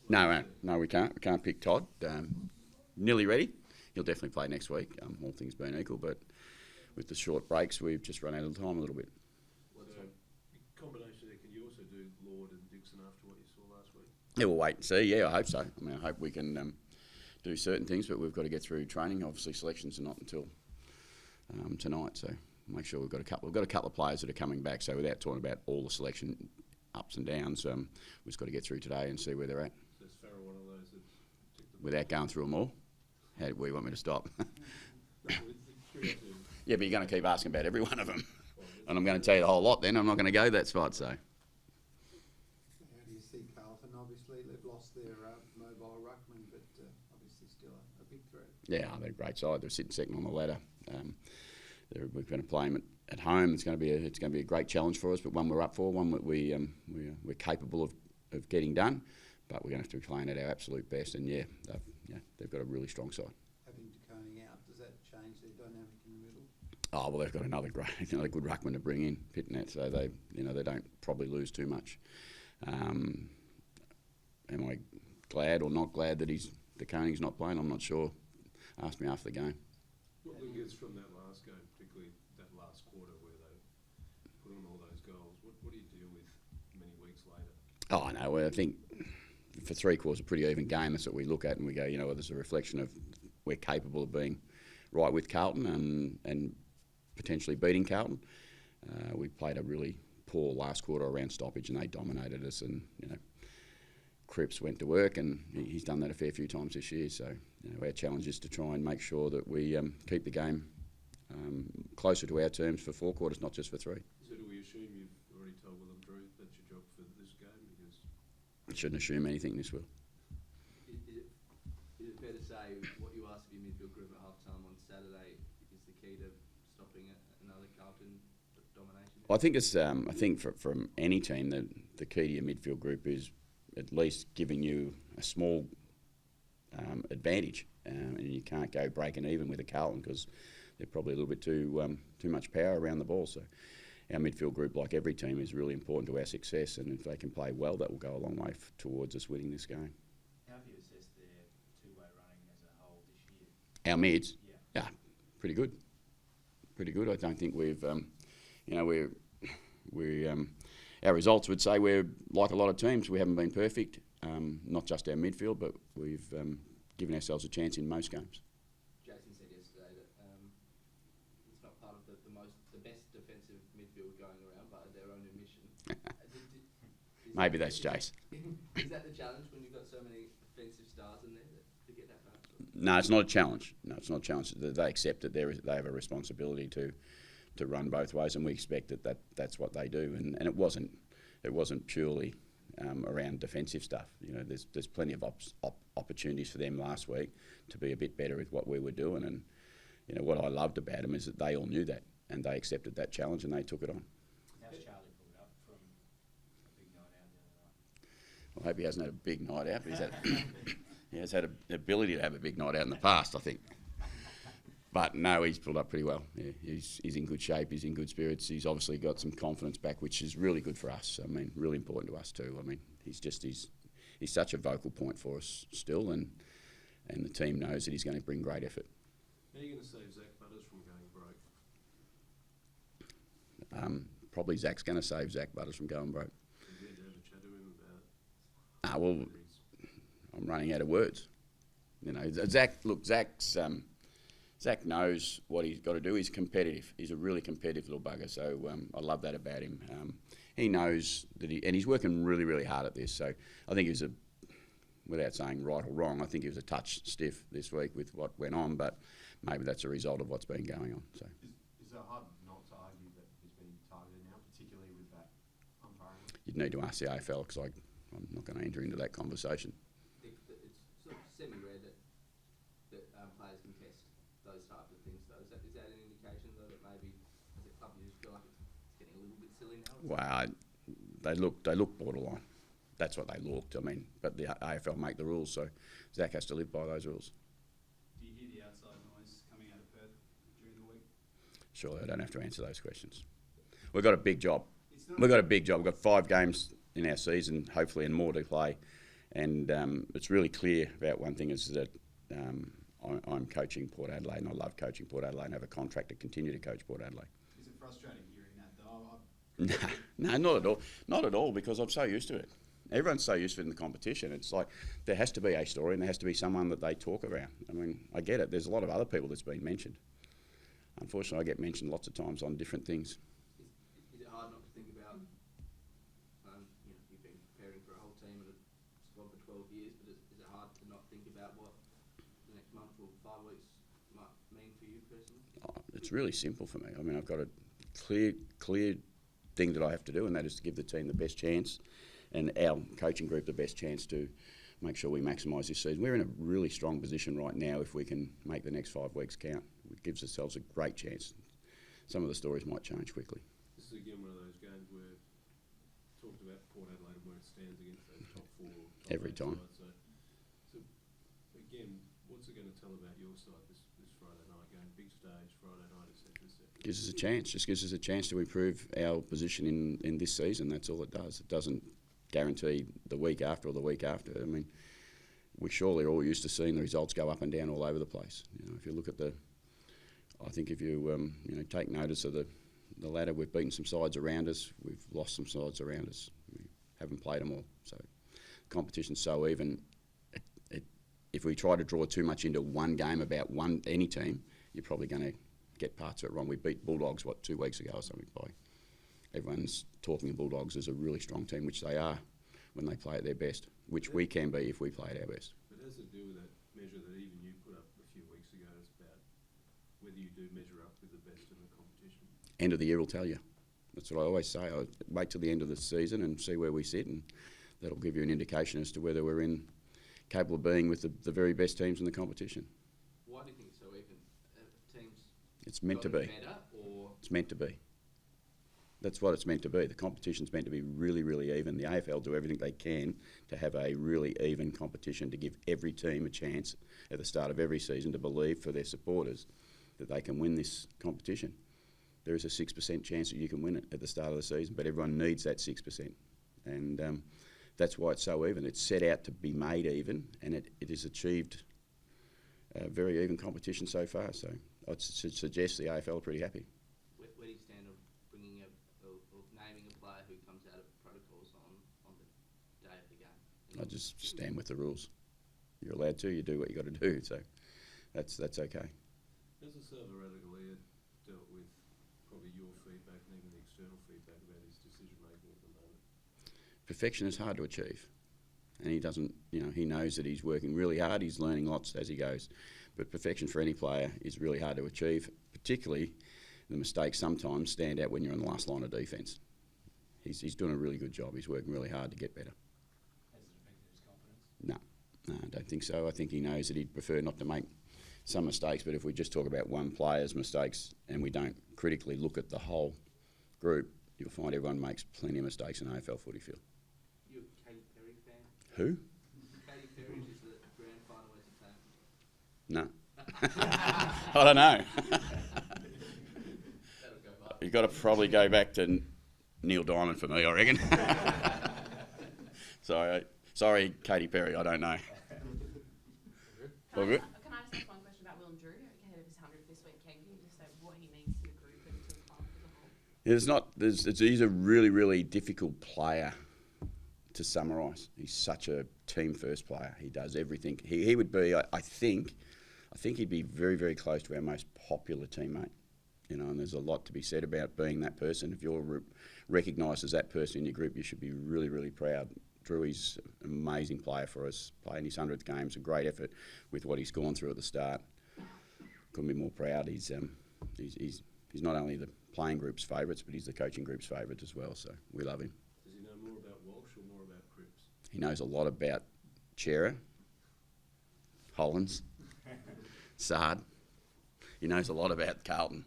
Marshall? No, we can't. We can't pick Todd. Nearly ready. He'll definitely play next week, all things being equal, but with the short breaks, we've just run out of time a little bit. Combination there, can you also do Lord and Dixon after what you saw last week? Yeah, we'll wait and see. Yeah, I hope so. I mean, I hope we can do certain things, but we've got to get through training. Obviously, selections are not until tonight, so make sure we've got a couple of players that are coming back. So without talking about all the selection ups and downs, we've just got to get through today and see where they're at. So is Farrell one of those that's ticked the without going through them all? How do you want me to stop? No, it's curiosity. Yeah, but you're going to keep asking about every one of them. And I'm going to tell you the whole lot then. I'm not going to go that spot, so. How do you see Carlton? Obviously, they've lost their mobile ruckman, but obviously still a big threat. Yeah, they're a great side. They're sitting second on the ladder. We're going to play them at home. It's going to be a great challenge for us, but one we're up for, one that we're capable of getting done. But we're going to have to be playing at our absolute best. And they've got a really strong side. Having DeConing out, does that change their dynamic in the middle? Oh well, they've got another good ruckman to bring in, Pitnet, so they don't probably lose too much. Am I glad or not glad that DeConing's not playing? I'm not sure. Ask me after the game. What lingers from that last game, particularly that last quarter where they put on all those goals? What do you deal with many weeks later? Oh no, well, I think for 3 quarters a pretty even game. That's what we look at and we go, well, there's a reflection of we're capable of being right with Carlton and potentially beating Carlton. We played a really poor last quarter around stoppage and they dominated us, and Cripps went to work and he's done that a fair few times this year, so our challenge is to try and make sure that we keep the game closer to our terms for 4 quarters, not just for 3. So do we assume you've already told Willem Drew that's your job for this game? Because I shouldn't assume anything this will. Is it fair to say what you asked of your midfield group at half-time on Saturday is the key to stopping another Carlton domination? I think from any team, the key to your midfield group is at least giving you a small advantage, and you can't go breaking even with a Carlton because they're probably a little bit too much power around the ball. So our midfield group, like every team, is really important to our success, and if they can play well, that will go a long way towards us winning this game. How have you assessed their two-way running as a whole this year? Our mids? Yeah. Pretty good. Pretty good. I don't think we've, our results would say we're like a lot of teams. We haven't been perfect, not just our midfield, but we've given ourselves a chance in most games. Jason said yesterday that it's not part of the best defensive midfield going around, but their own admission. Maybe that's Jace. Is that the challenge when you've got so many offensive stars in there to get that back? No, it's not a challenge. They accept that they have a responsibility to run both ways, and we expect that's what they do. And it wasn't purely around defensive stuff. There's plenty of opportunities for them last week to be a bit better with what we were doing. And what I loved about them is that they all knew that and they accepted that challenge and they took it on. How's Charlie pulled up from a big night out the other night? I hope he hasn't had a big night out, but he has had an ability to have a big night out in the past, I think. But no, he's pulled up pretty well. Yeah, he's in good shape. He's in good spirits. He's obviously got some confidence back, which is really good for us. I mean, really important to us too. I mean, he's such a vocal point for us still, and the team knows that he's going to bring great effort. How are you going to save Zach Butters from going broke? Probably Zach's going to save Zach Butters from going broke. You need to have a chat to him about. I'm running out of words. Zach knows what he's got to do. He's competitive. He's a really competitive little bugger. So I love that about him. He knows that he's working really, really hard at this. So I think he was without saying right or wrong, I think he was a touch stiff this week with what went on. But maybe that's a result of what's been going on. So is it hard not to argue that he's been targeted now, particularly with that umpiring? You'd need to ask the AFL because I'm not going to enter into that conversation. It's sort of semi-rare that players can test those types of things, though. Is that an indication, though, that maybe as a club you just feel like it's getting a little bit silly now? Wow, they look borderline. That's what they looked. I mean, but the AFL make the rules, so Zach has to live by those rules. Do you hear the outside noise coming out of Perth during the week? Surely I don't have to answer those questions. We've got a big job. We've got 5 games in our season, hopefully, and more to play. And it's really clear about one thing is that I'm coaching Port Adelaide, and I love coaching Port Adelaide and have a contract to continue to coach Port Adelaide. Is it frustrating hearing that though? No, not at all. Not at all, because I'm so used to it. Everyone's so used to it in the competition. It's like there has to be a story and there has to be someone that they talk around. I mean, I get it. There's a lot of other people that's been mentioned. Unfortunately, I get mentioned lots of times on different things. Is it hard not to think about, you've been preparing for a whole team and it's gone for 12 years, but is it hard to not think about what the next month or 5 weeks might mean for you personally? It's really simple for me. I mean, I've got a clear thing that I have to do, and that is to give the team the best chance and our coaching group the best chance to make sure we maximise this season. We're in a really strong position right now if we can make the next 5 weeks count. It gives ourselves a great chance. Some of the stories might change quickly. This is again one of those games where talked about Port Adelaide and where it stands against those top 4. Every time. Sides. So again, what's it going to tell about your side this Friday night game? Big stage, Friday night, etc. Gives us a chance. Just gives us a chance to improve our position in this season. That's all it does. It doesn't guarantee the week after or the week after. I mean, we surely are all used to seeing the results go up and down all over the place. You know, if you look at I think if you take notice of the ladder, we've beaten some sides around us, we've lost some sides around us. We haven't played them all. So the competition's so even. If we try to draw too much into one game about any team, you're probably going to get parts of it wrong. We beat Bulldogs 2 weeks ago or something. Everyone's talking of Bulldogs as a really strong team, which they are when they play at their best, which we can be if we play at our best. But has to do with that measure that even you put up a few weeks ago, it's about whether you do measure up with the best in the competition. End of the year will tell you. That's what I always say. I wait till the end of the season and see where we sit, and that'll give you an indication as to whether we're capable of being with the very best teams in the competition. Why do you think it's so even? Teams it's meant to be. Better, or it's meant to be. That's what it's meant to be. The competition's meant to be really, really even. The AFL do everything they can to have a really even competition, to give every team a chance at the start of every season to believe for their supporters that they can win this competition. There is a 6% chance that you can win it at the start of the season, but everyone needs that 6%. And that's why it's so even. It's set out to be made even, and it has achieved a very even competition so far. So I'd suggest the AFL are pretty happy. Where do you stand on bringing or naming a player who comes out of protocols on the day of the game? I just stand with the rules. You're allowed to. You do what you got to do. So that's okay. Has the server Radicalier dealt with probably your feedback and even the external feedback about his decision making at the moment? Perfection is hard to achieve, and he doesn't. He knows that he's working really hard. He's learning lots as he goes, but perfection for any player is really hard to achieve. Particularly, the mistakes sometimes stand out when you're on the last line of defence. He's doing a really good job. He's working really hard to get better. Has it affected his confidence? No, I don't think so. I think he knows that he'd prefer not to make some mistakes, but if we just talk about one player's mistakes and we don't critically look at the whole group, you'll find everyone makes plenty of mistakes in AFL footy field. You a Katy Perry fan? Who? Katy Perry is the grand final entertainment. No. I don't know. That'll go viral. You've got to probably go back to Neil Diamond for me, I reckon. Sorry, Katy Perry, I don't know. All good? Can I just ask one question about Willem Drew ahead of his 100th this week? Can you just say what he means to the group and to the club as a whole? He's a really, really difficult player to summarise. He's such a team-first player. He does everything. He would be, I think he'd be very, very close to our most popular teammate. And there's a lot to be said about being that person. If you're recognised as that person in your group, you should be really, really proud. Drew is an amazing player for us. Playing his 100th game is a great effort with what he's gone through at the start. Couldn't be more proud. He's not only the playing group's favourites, but he's the coaching group's favourite as well. So we love him. Does he know more about Walsh or more about Cripps? He knows a lot about Chera, Hollands, Sard. He knows a lot about Carlton.